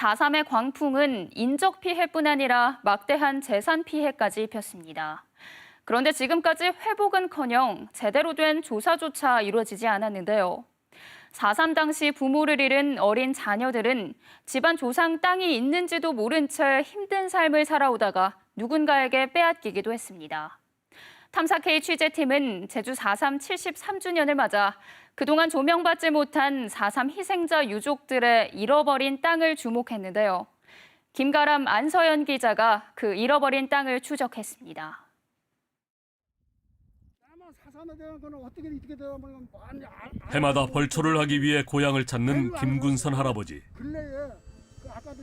4.3의 광풍은 인적 피해뿐 아니라 막대한 재산 피해까지 입혔습니다. 그런데 지금까지 회복은커녕 제대로 된 조사조차 이루어지지 않았는데요. 4.3 당시 부모를 잃은 어린 자녀들은 집안 조상 땅이 있는지도 모른 채 힘든 삶을 살아오다가 누군가에게 빼앗기기도 했습니다. 탐사K 취재팀은 제주 4.3 73주년을 맞아 그동안 조명받지 못한 4.3 희생자 유족들의 잃어버린 땅을 주목했는데요. 김가람, 안서연 기자가 그 잃어버린 땅을 추적했습니다. 해마다 벌초를 하기 위해 고향을 찾는 김군선 할아버지.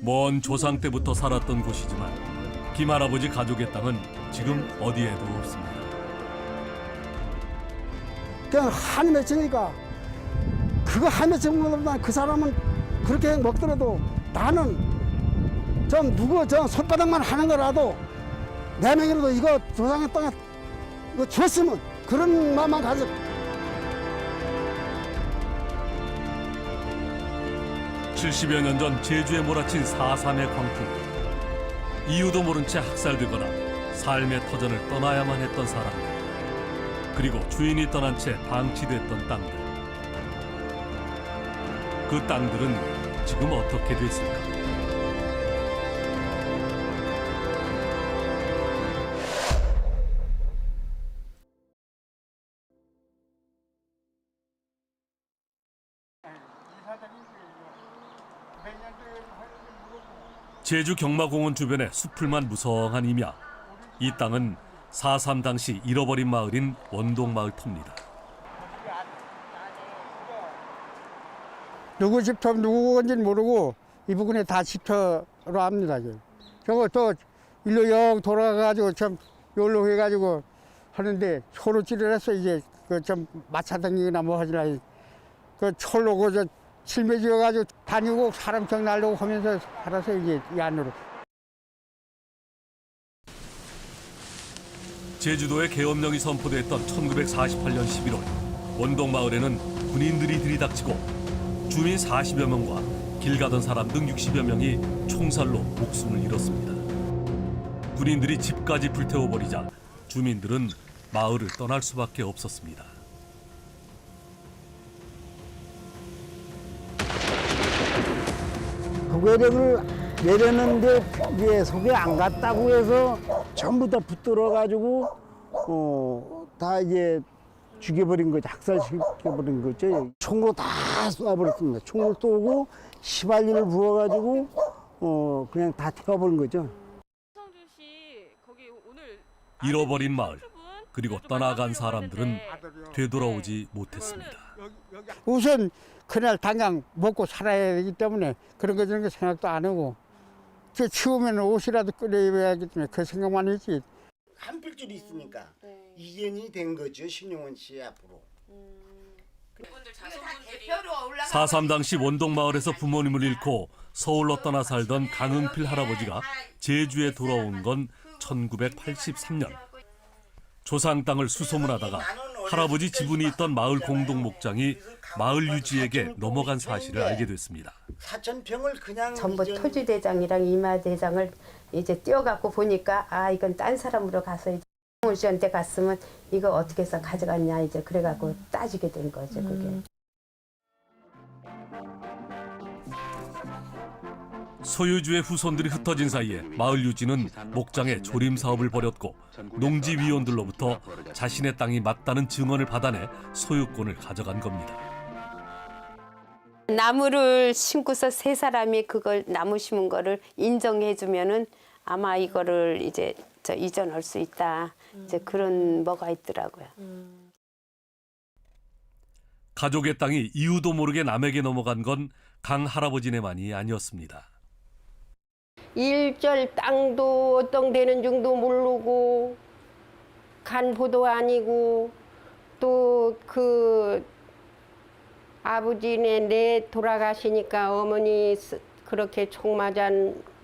먼 조상 때부터 살았던 곳이지만 김 할아버지 가족의 땅은 지금 어디에도 없습니다. 그냥 한이 맺히니까 그거 한 맺힌 것보다 그 사람은 그렇게 먹더라도 나는 좀 누구 손바닥만 하는 거라도 내 명의로도 이거 조상의 땅에 이거 줬으면 그런 마음만 가져. (70여 년) 전 제주에 몰아친 4.3의 광풍. 이유도 모른 채 학살되거나 삶의 터전을 떠나야만 했던 사람들. 그리고 주인이 떠난 채 방치됐던 땅들. 그 땅들은 지금 어떻게 됐을까? 제주 경마공원 주변의 수풀만 무성한 임야. 이 땅은 4.3 당시 잃어버린 마을인 원동마을 터입니다. 누구 집터 누구 건지는 모르고 이 부근에 다 집터로 합니다. 저거 또 일로 영 돌아가가지고 참 여기로 해가지고 하는데 소로 찌르려서 이제 그 좀 마차다니거나 뭐 하지라 그 철로 그저 실매지어가지고 다니고 사람청 날려고 하면서 살아서 이제 이 안으로. 제주도에 계엄령이 선포됐던 1948년 11월 원동마을에는 군인들이 들이닥치고 주민 40여 명과 길 가던 사람 등 60여 명이 총살로 목숨을 잃었습니다. 군인들이 집까지 불태워버리자 주민들은 마을을 떠날 수밖에 없었습니다. 고개력을 내렸는데 이제 속에 안 갔다고 해서 전부 다 붙들어가지고 다 이제 죽여버린 거죠. 학살시켜버린 거죠. 총으로 다 쏴버렸습니다. 총을 쏘고 시발리를 부어가지고 그냥 다 태워버린 거죠. 잃어버린 마을, 그리고 떠나간 사람들은 되돌아오지 못했습니다. 우선 그날 당장 먹고 살아야 되기 때문에 그런 거 저런 거 생각도 안 하고 치우면 옷이라도 끓여 야기 때문에 그 생각만 했지. 한 필줄이 있으니까 이견이 된 거죠. 신용원 씨 앞으로. 4.3 당시 원동마을에서 부모님을 잃고 서울로 떠나 살던 강흥필 할아버지가 제주에 돌아온 건 1983년. 조상 땅을 수소문하다가 할아버지 지분이 있던 마을 공동 목장이 마을 유지에게 넘어간 사실을 알게 됐습니다. 사천평을 그냥 전부 토지대장이랑 이마대장을 이제 떼어갖고 보니까 아 이건 딴 사람으로 가서 이제 씨한테 갔으면 이거 어떻게 해서 가져갔냐 이제 그래갖고 따지게 된 거죠 그게. 소유주의 후손들이 흩어진 사이에 마을 유지는 목장의 조림 사업을 벌였고 농지위원들로부터 자신의 땅이 맞다는 증언을 받아내 소유권을 가져간 겁니다. 나무를 심고서 세 사람이 그걸 나무 심은 거를 인정해주면은 아마 이거를 이제 이전할 수 있다. 이제 그런 뭐가 있더라고요. 가족의 땅이 이유도 모르게 남에게 넘어간 건 강 할아버지네만이 아니었습니다. 일절 땅도 어떤 되는 중도 모르고 간부도 아니고 또 그 아버지네 내 돌아가시니까 어머니 그렇게 총 맞아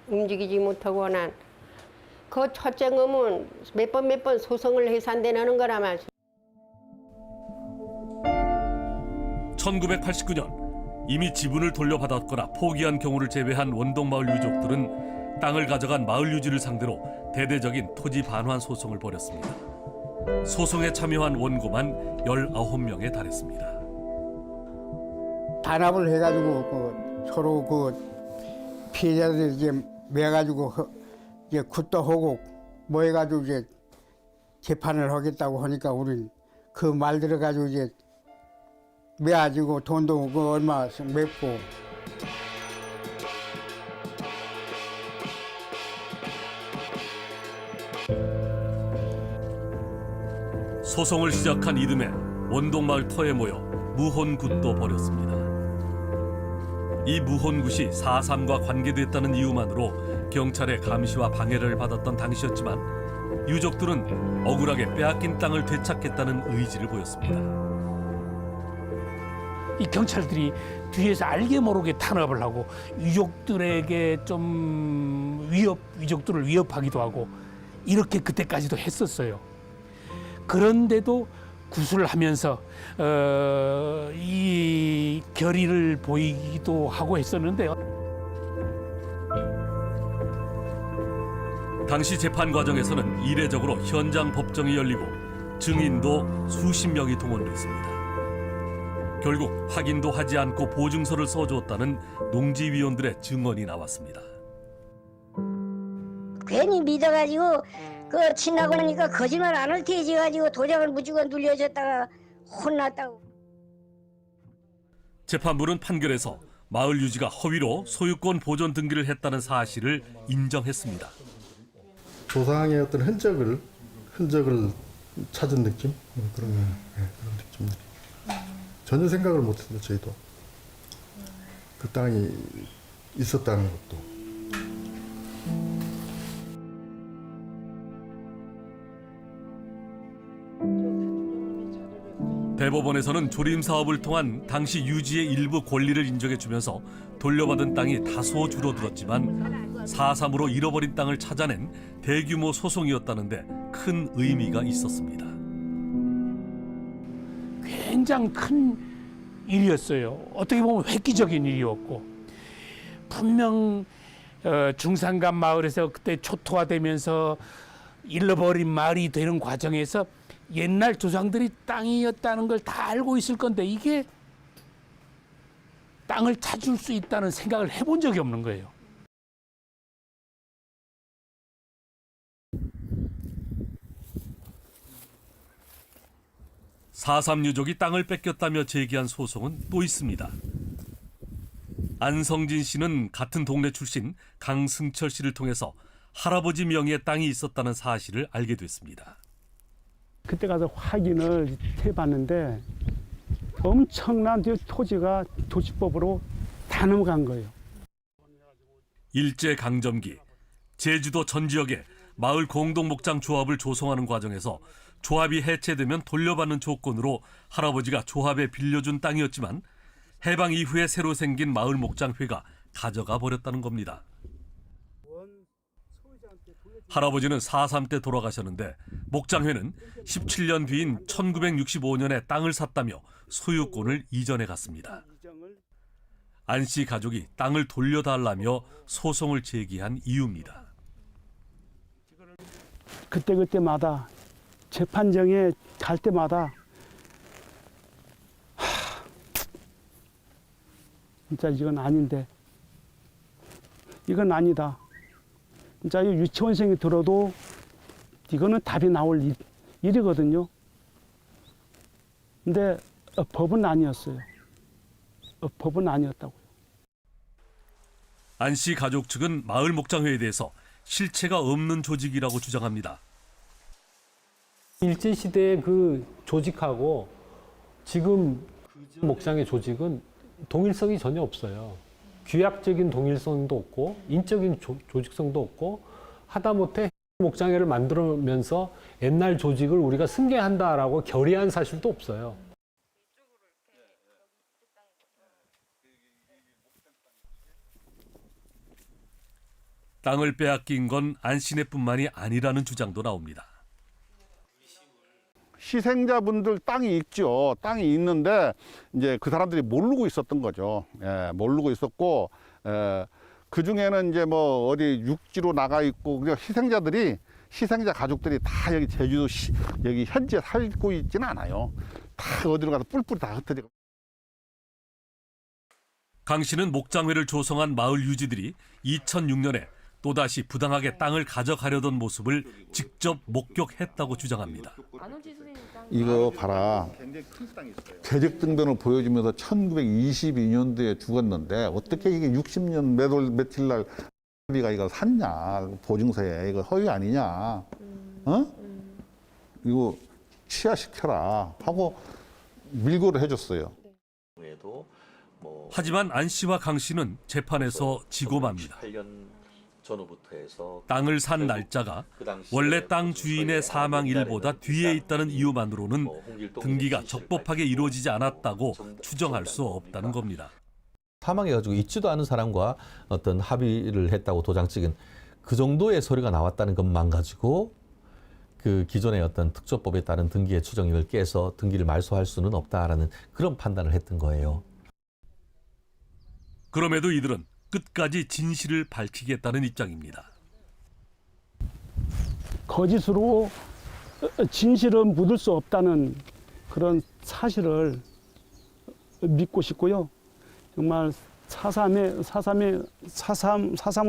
움직이지 못하거나 그 첫째 놈은 몇 번 소송을 해서 안 되는 거라 말이야. 1989년 이미 지분을 돌려받았거나 포기한 경우를 제외한 원동마을 유족들은 땅을 가져간 마을 유지를 상대로 대대적인 토지 반환 소송을 벌였습니다. 소송에 참여한 원고만 19명에 달했습니다. 단합을 해가지고 서로 피해자들 이제 매가지고 이제 굿도 하고 뭐 해가지고 이제 재판을 하겠다고 하니까 우린 그 말 들어가지고 이제 매가지고 돈도 그 얼마 맺고. 소송을 시작한 이듬해 원동마을 터에 모여 무혼굿도 벌였습니다. 이 무혼굿이 4.3과 관계됐다는 이유만으로 경찰의 감시와 방해를 받았던 당시였지만 유족들은 억울하게 빼앗긴 땅을 되찾겠다는 의지를 보였습니다. 이 경찰들이 뒤에서 알게 모르게 탄압을 하고 유족들에게 좀 유족들을 위협하기도 하고 이렇게 그때까지도 했었어요. 그런데도 구술을 하면서 이 결의를 보이기도 하고 했었는데요. 당시 재판 과정에서는 이례적으로 현장 법정이 열리고 증인도 수십 명이 동원됐습니다. 결국 확인도 하지 않고 보증서를 써주었다는 농지위원들의 증언이 나왔습니다. 괜히 믿어가지고 그 친하고 나니까 거짓말 안 할 테지가지고 도장을 무조건 눌려줬다가 혼났다고. 재판부는 판결에서 마을 유지가 허위로 소유권 보존 등기를 했다는 사실을 인정했습니다. 조상의 어떤 흔적을 찾은 느낌? 그런 느낌들이 전혀 생각을 못했어요. 저희도 그 땅이 있었다는 것도. 대법원에서는 조림 사업을 통한 당시 유지의 일부 권리를 인정해주면서 돌려받은 땅이 다소 줄어들었지만 4.3으로 잃어버린 땅을 찾아낸 대규모 소송이었다는데 큰 의미가 있었습니다. 굉장히 큰 일이었어요. 어떻게 보면 획기적인 일이었고 분명 중산간 마을에서 그때 초토화되면서 잃어버린 마을이 되는 과정에서 옛날 조상들이 땅이었다는 걸 다 알고 있을 건데 이게 땅을 찾을 수 있다는 생각을 해본 적이 없는 거예요. 사삼 유족이 땅을 뺏겼다며 제기한 소송은 또 있습니다. 안성진 씨는 같은 동네 출신 강승철 씨를 통해서 할아버지 명의의 땅이 있었다는 사실을 알게 됐습니다. 그때 가서 확인을 해봤는데 엄청난 토지가 도시법으로 다 넘어간 거예요. 일제강점기 제주도 전 지역에 마을 공동목장 조합을 조성하는 과정에서 조합이 해체되면 돌려받는 조건으로 할아버지가 조합에 빌려준 땅이었지만 해방 이후에 새로 생긴 마을 목장회가 가져가 버렸다는 겁니다. 할아버지는 4.3 때 돌아가셨는데 목장회는 17년 뒤인 1965년에 땅을 샀다며 소유권을 이전해 갔습니다. 안 씨 가족이 땅을 돌려달라며 소송을 제기한 이유입니다. 그때마다 재판정에 갈 때마다 진짜 이건 아닌데 이건 아니다. 진짜 유치원생이 들어도 이거는 답이 나올 일이거든요. 근데 법은 아니었어요. 법은 아니었다고요. 안 씨 가족 측은 마을 목장회에 대해서 실체가 없는 조직이라고 주장합니다. 일제시대의 그 조직하고 지금 목장의 조직은 동일성이 전혀 없어요. 규약적인 동일성도 없고 인적인 조직성도 없고 하다못해 목장회를 만들면서 옛날 조직을 우리가 승계한다라고 결의한 사실도 없어요. 땅을 빼앗긴 건 안 씨네뿐만이 아니라는 주장도 나옵니다. 희생자분들 땅이 있죠. 땅이 있는데 이제 그 사람들이 모르고 있었던 거죠. 예, 모르고 있었고 그 중에는 이제 뭐 어디 육지로 나가 있고 그리고 희생자 가족들이 다 여기 제주도 여기 현지에 살고 있지는 않아요. 다 어디로 가서 뿔뿔이 다 흩어지고. 강 씨는 목장회를 조성한 마을 유지들이 2006년에 또다시 부당하게 땅을 가져가려던 모습을 직접 목격했다고 주장합니다. 이거 봐라. 퇴직등본을 보여주면서 1922년도에 죽었는데 어떻게 이게 60년 몇 월 며칠 날 우리가 이걸 샀냐. 보증서에 이거 허위 아니냐. 이거 취하시켜라 하고 밀고를 해줬어요. 하지만 안 씨와 강 씨는 재판에서 지고 맙니다. 땅을 산 날짜가 원래 땅 주인의 사망일보다 뒤에 있다는 이유만으로는 등기가 적법하게 이루어지지 않았다고 추정할 수 없다는 겁니다. 사망해가지고 있지도 않은 사람과 어떤 합의를 했다고 도장 찍은 그 정도의 서류가 나왔다는 것만 가지고 그 기존의 어떤 특조법에 따른 등기의 추정력을 깨서 등기를 말소할 수는 없다라는 그런 판단을 했던 거예요. 그럼에도 이들은 끝까지 진실을 밝히겠다는 입장입니다. 거짓으로 진실은 묻을 수 없다는 그런 사실을 믿고 싶고요. 정말 사삼으로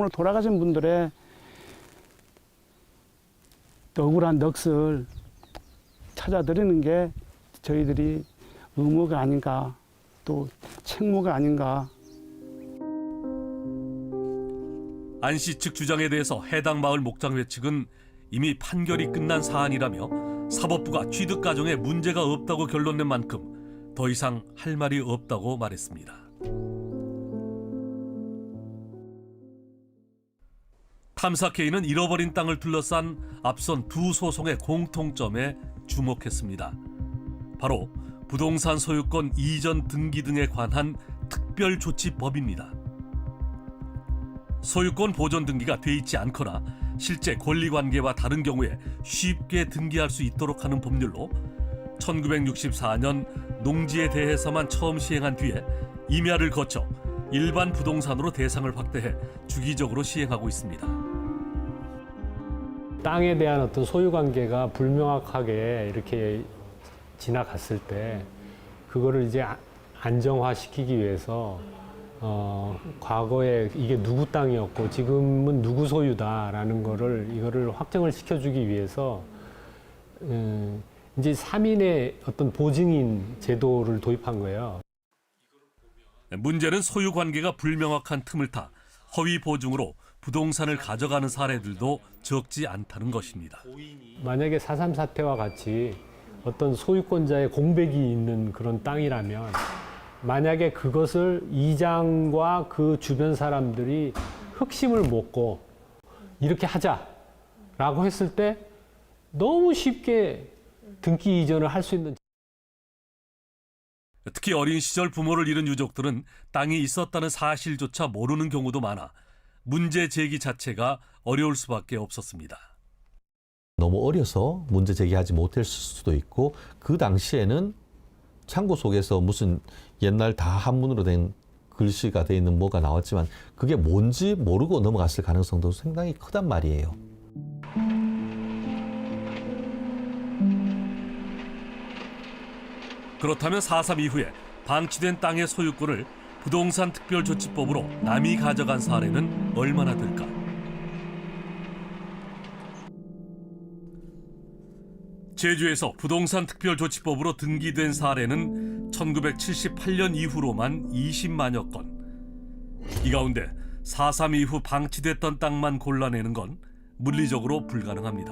돌아가신 분들의 억울한 넋을 찾아드리는 게 저희들이 의무가 아닌가, 또 책무가 아닌가. 안 씨 측 주장에 대해서 해당 마을 목장회 측은 이미 판결이 끝난 사안이라며 사법부가 취득 과정에 문제가 없다고 결론낸 만큼 더 이상 할 말이 없다고 말했습니다. 탐사K는 잃어버린 땅을 둘러싼 앞선 두 소송의 공통점에 주목했습니다. 바로 부동산 소유권 이전 등기 등에 관한 특별조치법입니다. 소유권 보존 등기가 돼 있지 않거나 실제 권리관계와 다른 경우에 쉽게 등기할 수 있도록 하는 법률로 1964년 농지에 대해서만 처음 시행한 뒤에 임야를 거쳐 일반 부동산으로 대상을 확대해 주기적으로 시행하고 있습니다. 땅에 대한 어떤 소유관계가 불명확하게 이렇게 지나갔을 때 그거를 이제 안정화시키기 위해서 과거에 이게 누구 땅이었고 지금은 누구 소유다라는 이거를 확정을 시켜주기 위해서 이제 3인의 어떤 보증인 제도를 도입한 거예요. 문제는 소유 관계가 불명확한 틈을 타 허위 보증으로 부동산을 가져가는 사례들도 적지 않다는 것입니다. 만약에 4.3 사태와 같이 어떤 소유권자의 공백이 있는 그런 땅이라면 만약에 그것을 이장과 그 주변 사람들이 흑심을 먹고 이렇게 하자라고 했을 때 너무 쉽게 등기 이전을 할 수 있는. 특히 어린 시절 부모를 잃은 유족들은 땅이 있었다는 사실조차 모르는 경우도 많아 문제 제기 자체가 어려울 수밖에 없었습니다. 너무 어려서 문제 제기하지 못했을 수도 있고 그 당시에는 창고 속에서 무슨 옛날 다 한문으로 된 글씨가 돼 있는 뭐가 나왔지만 그게 뭔지 모르고 넘어갔을 가능성도 상당히 크단 말이에요. 그렇다면 4.3 이후에 방치된 땅의 소유권을 부동산 특별조치법으로 남이 가져간 사례는 얼마나 될까? 제주에서 부동산 특별조치법으로 등기된 사례는 1978년 이후로만 20만여 건. 이 가운데 4.3 이후 방치됐던 땅만 골라내는 건 물리적으로 불가능합니다.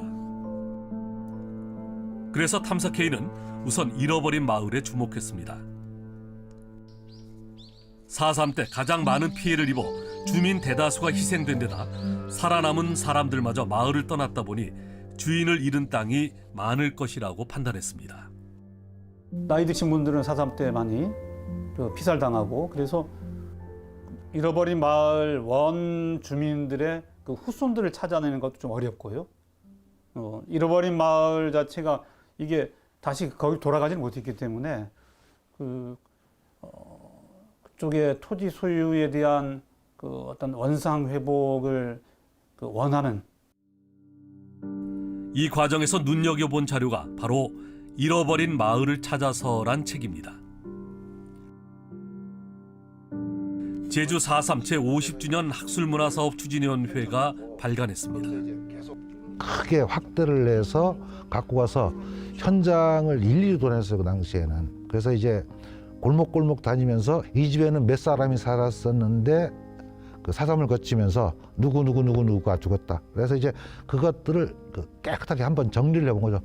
그래서 탐사K는 우선 잃어버린 마을에 주목했습니다. 4.3 때 가장 많은 피해를 입어 주민 대다수가 희생된 데다 살아남은 사람들마저 마을을 떠났다 보니 주인을 잃은 땅이 많을 것이라고 판단했습니다. 나이 드신 분들은 4.3 때 많이 피살당하고 그래서 잃어버린 마을 원 주민들의 그 후손들을 찾아내는 것도 좀 어렵고요. 잃어버린 마을 자체가 이게 다시 거기 돌아가지는 못했기 때문에 그쪽의 토지 소유에 대한 그 어떤 원상 회복을 원하는 이 과정에서 눈여겨본 자료가 바로 잃어버린 마을을 찾아서란 책입니다. 제주 4.3 제50주년 학술문화사업 추진위원회가 발간했습니다. 크게 확대를 해서 갖고 가서 현장을 일일이 돌아다녔어요, 그 당시에는. 그래서 이제 골목골목 다니면서 이 집에는 몇 사람이 살았었는데 그 4.3을 거치면서 누구가 죽었다. 그래서 이제 그것들을 깨끗하게 한번 정리를 해본 거죠.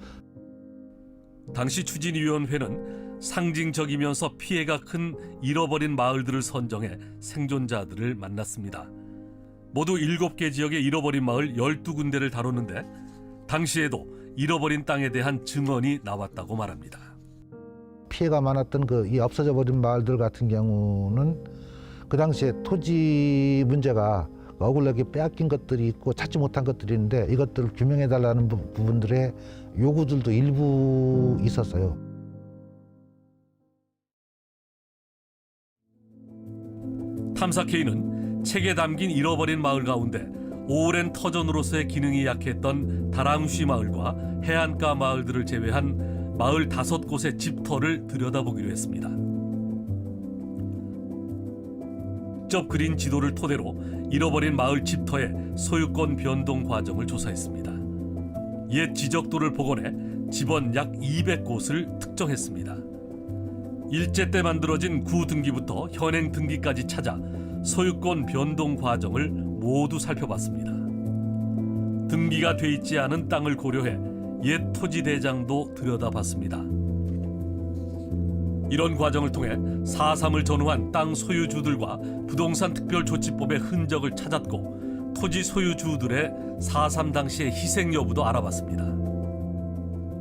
당시 추진위원회는 상징적이면서 피해가 큰 잃어버린 마을들을 선정해 생존자들을 만났습니다. 모두 7개 지역의 잃어버린 마을 12군데를 다뤘는데 당시에도 잃어버린 땅에 대한 증언이 나왔다고 말합니다. 피해가 많았던 이 없어져 버린 마을들 같은 경우는 그 당시에 토지 문제가 억울하게 빼앗긴 것들이 있고 찾지 못한 것들이 있는데 이것들을 규명해달라는 부분들의 요구들도 일부 있었어요. 탐사K는 책에 담긴 잃어버린 마을 가운데 오랜 터전으로서의 기능이 약했던 다랑쉬 마을과 해안가 마을들을 제외한 마을 5곳의 집터를 들여다보기로 했습니다. 직접 그린 지도를 토대로 잃어버린 마을 집터의 소유권 변동 과정을 조사했습니다. 옛 지적도를 복원해 집원 약 200곳을 특정했습니다. 일제 때 만들어진 구등기부터 현행 등기까지 찾아 소유권 변동 과정을 모두 살펴봤습니다. 등기가 돼 있지 않은 땅을 고려해 옛 토지 대장도 들여다봤습니다. 이런 과정을 통해 4.3을 전후한 땅 소유주들과 부동산 특별조치법의 흔적을 찾았고 토지 소유주들의 4.3 당시의 희생 여부도 알아봤습니다.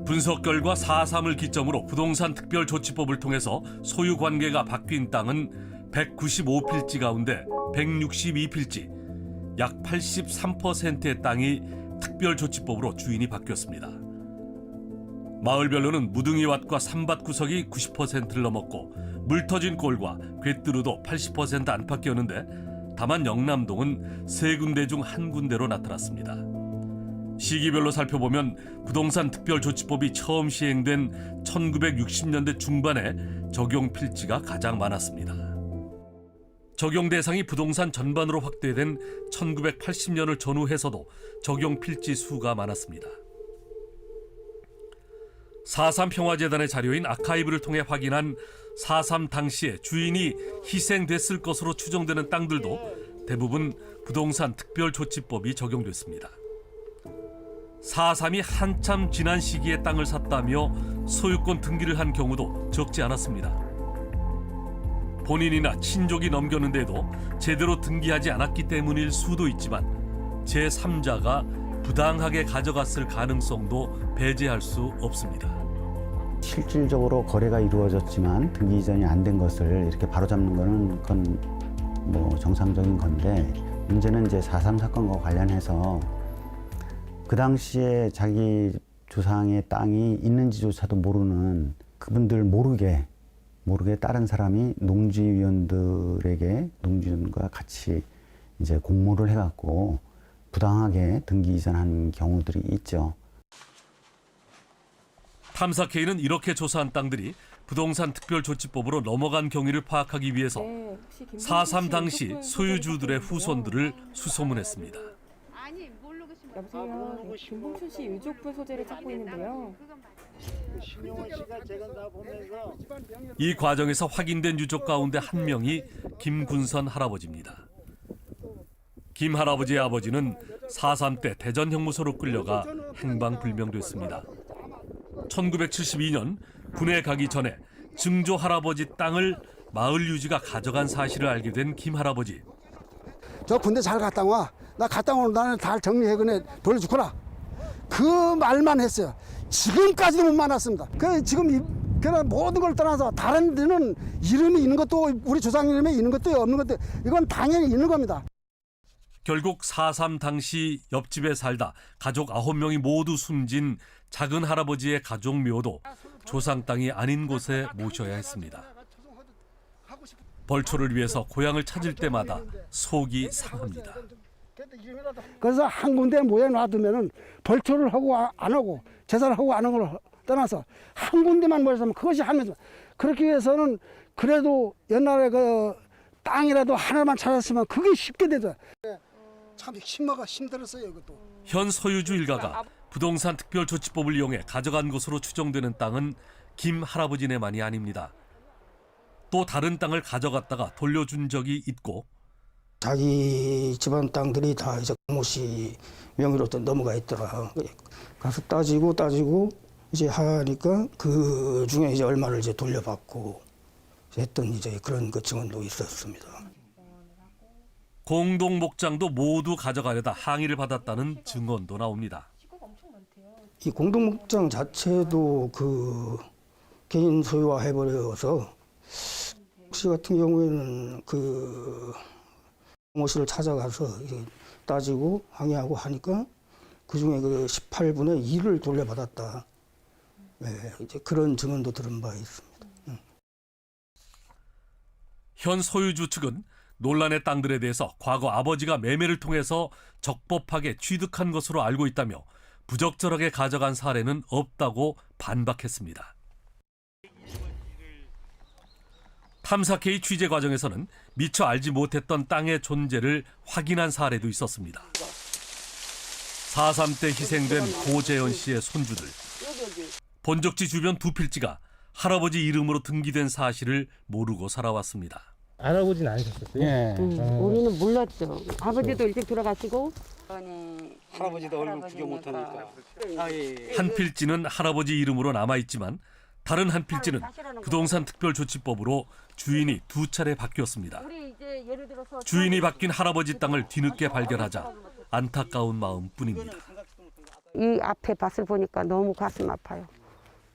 분석 결과 4.3을 기점으로 부동산 특별조치법을 통해서 소유 관계가 바뀐 땅은 195필지 가운데 162필지, 약 83%의 땅이 특별조치법으로 주인이 바뀌었습니다. 마을별로는 무등이밭과 산밭 구석이 90%를 넘었고 물터진 꼴과 꿰뚜루도 80% 안팎이었는데 다만 영남동은 3군데 중 1군데로 나타났습니다. 시기별로 살펴보면 부동산 특별조치법이 처음 시행된 1960년대 중반에 적용 필지가 가장 많았습니다. 적용 대상이 부동산 전반으로 확대된 1980년을 전후해서도 적용 필지 수가 많았습니다. 4.3 평화재단의 자료인 아카이브를 통해 확인한 4.3 당시에 주인이 희생됐을 것으로 추정되는 땅들도 대부분 부동산 특별조치법이 적용됐습니다. 4.3이 한참 지난 시기에 땅을 샀다며 소유권 등기를 한 경우도 적지 않았습니다. 본인이나 친족이 넘겼는데도 제대로 등기하지 않았기 때문일 수도 있지만 제3자가 부당하게 가져갔을 가능성도 배제할 수 없습니다. 실질적으로 거래가 이루어졌지만 등기 이전이 안 된 것을 이렇게 바로잡는 거는 그건 뭐 정상적인 건데 문제는 이제 4.3 사건과 관련해서 그 당시에 자기 조상의 땅이 있는지조차도 모르는 그분들 모르게 다른 사람이 농지위원들에게 농지위원과 같이 이제 공모를 해갖고 부당하게 등기 이전한 경우들이 있죠. 탐사K는 이렇게 조사한 땅들이 부동산 특별조치법으로 넘어간 경위를 파악하기 위해서 4.3 당시 소유주들의 후손들을 수소문했습니다. 여보세요. 네, 김봉춘 씨 유족부 소재를 찾고 있는데요. 이 과정에서 확인된 유족 가운데 한 명이 김군선 할아버지입니다. 김 할아버지의 아버지는 4.3 때 대전 형무소로 끌려가 행방불명됐습니다. 1972년 군에 가기 전에 증조 할아버지 땅을 마을 유지가 가져간 사실을 알게 된 김 할아버지. 저 군대 잘 갔다 와. 나 갔다 오면 나는 다 정리해 그네 돌려주거라. 그 말만 했어요. 지금까지도 못 만났습니다. 지금 그냥 모든 걸 떠나서 다른 데는 이름이 있는 것도 우리 조상 이름에 있는 것도 없는 것도 이건 당연히 있는 겁니다. 결국 4.3 당시 옆집에 살다 가족 9명이 모두 숨진 작은 할아버지의 가족묘도 조상 땅이 아닌 곳에 모셔야 했습니다. 벌초를 위해서 고향을 찾을 때마다 속이 상합니다. 그래서 한 군데 모여놔두면은 벌초를 하고 안 하고 제사를 하고 안 하는 걸 떠나서 한 군데만 모였으면 그것이 하면서 그렇게 위해서는 그래도 옛날에 그 땅이라도 하나만 찾았으면 그게 쉽게 되죠. 참 힘들었어요, 그것도. 현 소유주 일가가 부동산 특별조치법을 이용해 가져간 것으로 추정되는 땅은 김 할아버지네만이 아닙니다. 또 다른 땅을 가져갔다가 돌려준 적이 있고 자기 집안 땅들이 다 이제 모 씨 명의로 또 넘어가 있더라. 가서 따지고 이제 하니까 그 중에 이제 얼마를 이제 돌려받고 했던 이제 그런 그 증언도 있었습니다. 공동 목장도 모두 가져가려다 항의를 받았다는 증언도 나옵니다. 이 공동 목장 자체도 그 개인 소유화 해버려서 씨 같은 경우에는 그 모 씨를 찾아가서 따지고 항의하고 하니까 그 중에 그 18분의 1을 돌려받았다. 네, 이제 그런 증언도 들은 바 있습니다. 현 소유주 측은 논란의 땅들에 대해서 과거 아버지가 매매를 통해서 적법하게 취득한 것으로 알고 있다며 부적절하게 가져간 사례는 없다고 반박했습니다. 탐사K 취재 과정에서는 미처 알지 못했던 땅의 존재를 확인한 사례도 있었습니다. 4.3 때 희생된 고재현 씨의 손주들. 본적지 주변 두 필지가 할아버지 이름으로 등기된 사실을 모르고 살아왔습니다. 알아보진 않으셨었어요? 예. 우리는 몰랐죠. 아버지도 일찍 돌아가시고. 할아버지도 얼굴 구경 못하니까. 한 필지는 할아버지 이름으로 남아있지만 다른 한 필지는 부동산 특별조치법으로 주인이 2차례 바뀌었습니다. 주인이 바뀐 할아버지 땅을 뒤늦게 발견하자 안타까운 마음뿐입니다. 이 앞에 밭을 보니까 너무 가슴 아파요.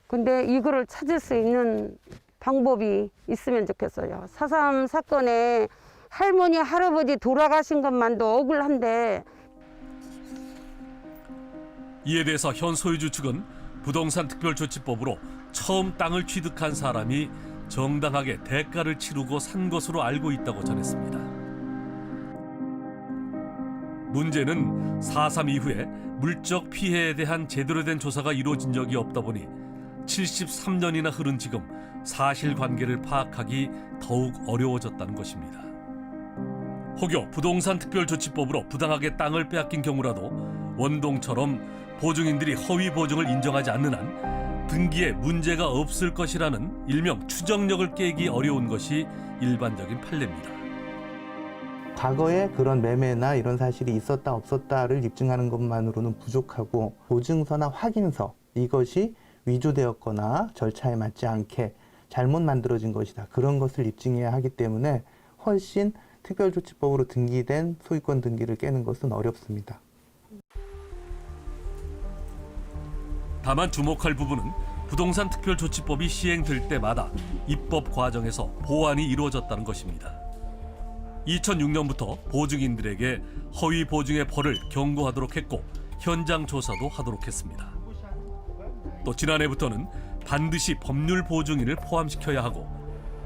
근데 이거를 찾을 수 있는 방법이 있으면 좋겠어요. 4.3 사건에 할머니, 할아버지 돌아가신 것만도 억울한데. 이에 대해서 현 소유주 측은 부동산 특별조치법으로 처음 땅을 취득한 사람이 정당하게 대가를 치르고 산 것으로 알고 있다고 전했습니다. 문제는 4.3 이후에 물적 피해에 대한 제대로 된 조사가 이루어진 적이 없다 보니 73년이나 흐른 지금 사실관계를 파악하기 더욱 어려워졌다는 것입니다. 혹여 부동산 특별조치법으로 부당하게 땅을 빼앗긴 경우라도 원동처럼 보증인들이 허위 보증을 인정하지 않는 한 등기에 문제가 없을 것이라는 일명 추정력을 깨기 어려운 것이 일반적인 판례입니다. 과거에 그런 매매나 이런 사실이 있었다 없었다를 입증하는 것만으로는 부족하고 보증서나 확인서 이것이 위조되었거나 절차에 맞지 않게 잘못 만들어진 것이다. 그런 것을 입증해야 하기 때문에 훨씬 특별조치법으로 등기된 소유권 등기를 깨는 것은 어렵습니다. 다만 주목할 부분은 부동산 특별조치법이 시행될 때마다 입법 과정에서 보완이 이루어졌다는 것입니다. 2006년부터 보증인들에게 허위 보증의 벌을 경고하도록 했고 현장 조사도 하도록 했습니다. 또 지난해부터는 반드시 법률 보증인을 포함시켜야 하고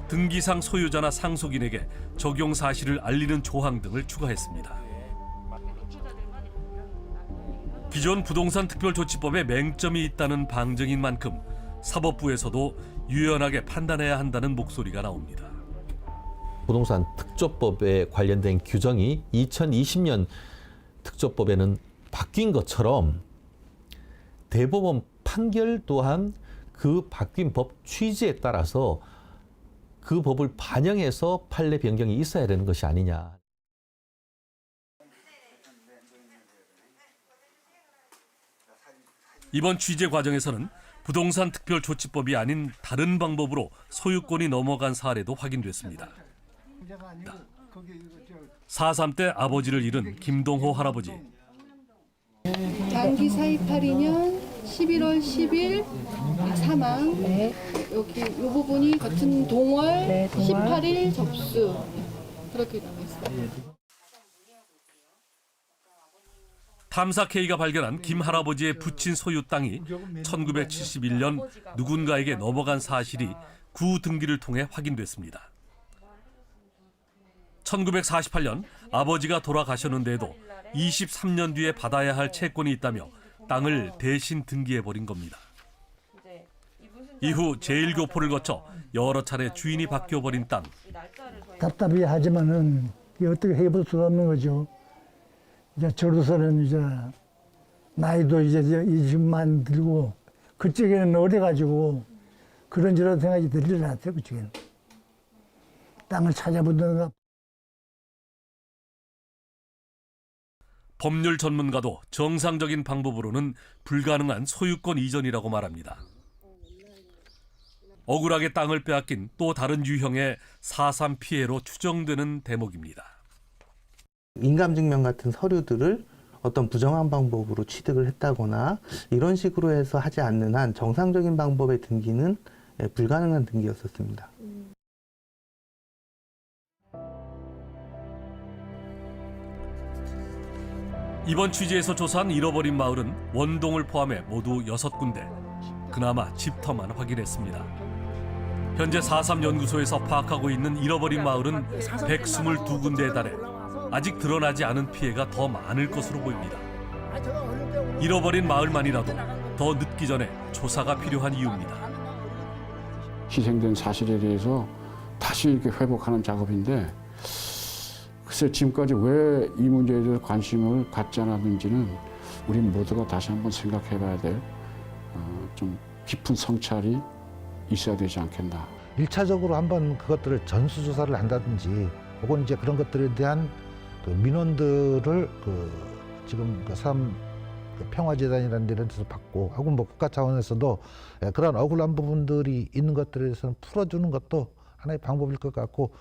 등기상 소유자나 상속인에게 적용 사실을 알리는 조항 등을 추가했습니다. 기존 부동산 특별조치법에 맹점이 있다는 방증인 만큼 사법부에서도 유연하게 판단해야 한다는 목소리가 나옵니다. 부동산 특조법에 관련된 규정이 2020년 특조법에는 바뀐 것처럼 대법원 판결 또한 그 바뀐 법 취지에 따라서 그 법을 반영해서 판례 변경이 있어야 되는 것이 아니냐. 이번 취재 과정에서는 부동산 특별조치법이 아닌 다른 방법으로 소유권이 넘어간 사례도 확인됐습니다. 4.3 때 아버지를 잃은 김동호 할아버지. 만기 4282년 11월 10일 사망. 여기 이 부분이 같은 동월 18일 접수. 그렇게 나와 있어요. 탐사 K가 발견한 김 할아버지의 부친 소유 땅이 1971년 누군가에게 넘어간 사실이 구 등기를 통해 확인됐습니다. 1948년 아버지가 돌아가셨는데도 23년 뒤에 받아야 할 채권이 있다며 땅을 대신 등기해버린 겁니다. 이후 제1교포를 거쳐 여러 차례 주인이 바뀌어버린 땅. 답답해 하지만은 어떻게 해볼 수가 없는 거죠. 이제 저로서는 이제 나이도 이제 20만 들고 그쪽에는 어려가지고 그런저런 생각이 들리지 않았어요. 그쪽에는 땅을 찾아보다가. 법률 전문가도 정상적인 방법으로는 불가능한 소유권 이전이라고 말합니다. 억울하게 땅을 빼앗긴 또 다른 유형의 4.3 피해로 추정되는 대목입니다. 인감증명 같은 서류들을 어떤 부정한 방법으로 취득을 했다거나 이런 식으로 해서 하지 않는 한 정상적인 방법의 등기는 불가능한 등기였었습니다. 이번 취재에서 조사한 잃어버린 마을은 원동을 포함해 모두 6군데. 그나마 집터만 확인했습니다. 현재 4.3 연구소에서 파악하고 있는 잃어버린 마을은 122군데에 달해 아직 드러나지 않은 피해가 더 많을 것으로 보입니다. 잃어버린 마을만이라도 더 늦기 전에 조사가 필요한 이유입니다. 희생된 사실에 대해서 다시 이렇게 회복하는 작업인데 글쎄 지금까지 왜 이 문제에 대해서 관심을 갖지 않았는지는 우리 모두가 다시 한번 생각해 봐야 될 좀 깊은 성찰이 있어야 되지 않겠나. 1차적으로 한번 그것들을 전수조사를 한다든지 혹은 이제 그런 것들에 대한 그 민원들을 지금 평화재단이라는 데서 받고 혹은 뭐 국가 차원에서도 그런 억울한 부분들이 있는 것들에 대해서는 풀어주는 것도 하나의 방법일 것 같고.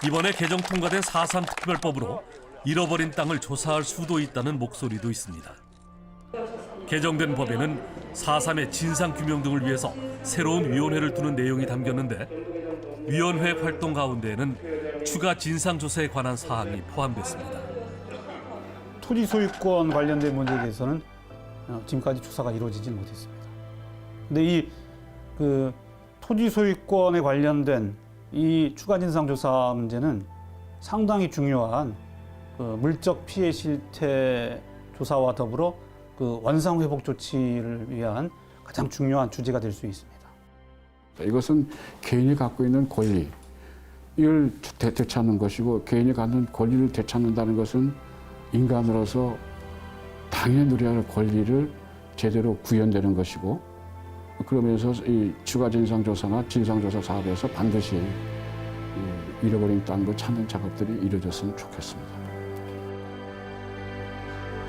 이번에 개정 통과된 4.3 특별법으로 잃어버린 땅을 조사할 수도 있다는 목소리도 있습니다. 개정된 법에는 4.3의 진상규명 등을 위해서 새로운 위원회를 두는 내용이 담겼는데 위원회 활동 가운데에는 추가 진상조사에 관한 사항이 포함됐습니다. 토지 소유권 관련된 문제에 대해서는 지금까지 조사가 이루어지지 못했습니다. 근데 이 토지 소유권에 관련된 이 추가 진상조사 문제는 상당히 중요한 물적 피해 실태 조사와 더불어 원상 회복 조치를 위한 가장 중요한 주제가 될 수 있습니다. 이것은 개인이 갖고 있는 권리, 이걸 되찾는 것이고 개인이 갖는 권리를 되찾는다는 것은 인간으로서 당연히 누려야 할 권리를 제대로 구현되는 것이고 그러면서 이 추가 진상조사나 진상조사 사업에서 반드시 잃어버린 땅을 찾는 작업들이 이루어졌으면 좋겠습니다.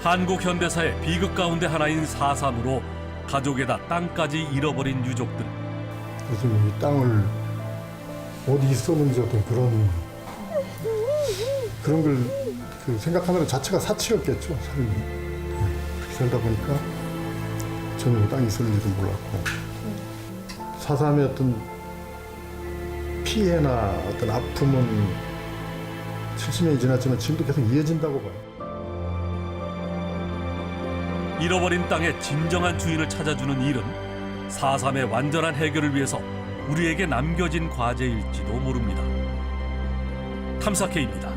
한국 현대사의 비극 가운데 하나인 4.3으로 가족에다 땅까지 잃어버린 유족들. 요즘 이 땅을 어디 있었는지 어떤 그런 걸 생각하는 것 자체가 사치였겠죠, 삶이. 그렇게 살다 보니까 전혀 땅이 있었는지도 몰랐고 4.3의 어떤 피해나 어떤 아픔은 70년이 지났지만 지금도 계속 이어진다고 봐요. 잃어버린 땅의 진정한 주인을 찾아주는 일은 4.3의 완전한 해결을 위해서 우리에게 남겨진 과제일지도 모릅니다. 탐사 K입니다.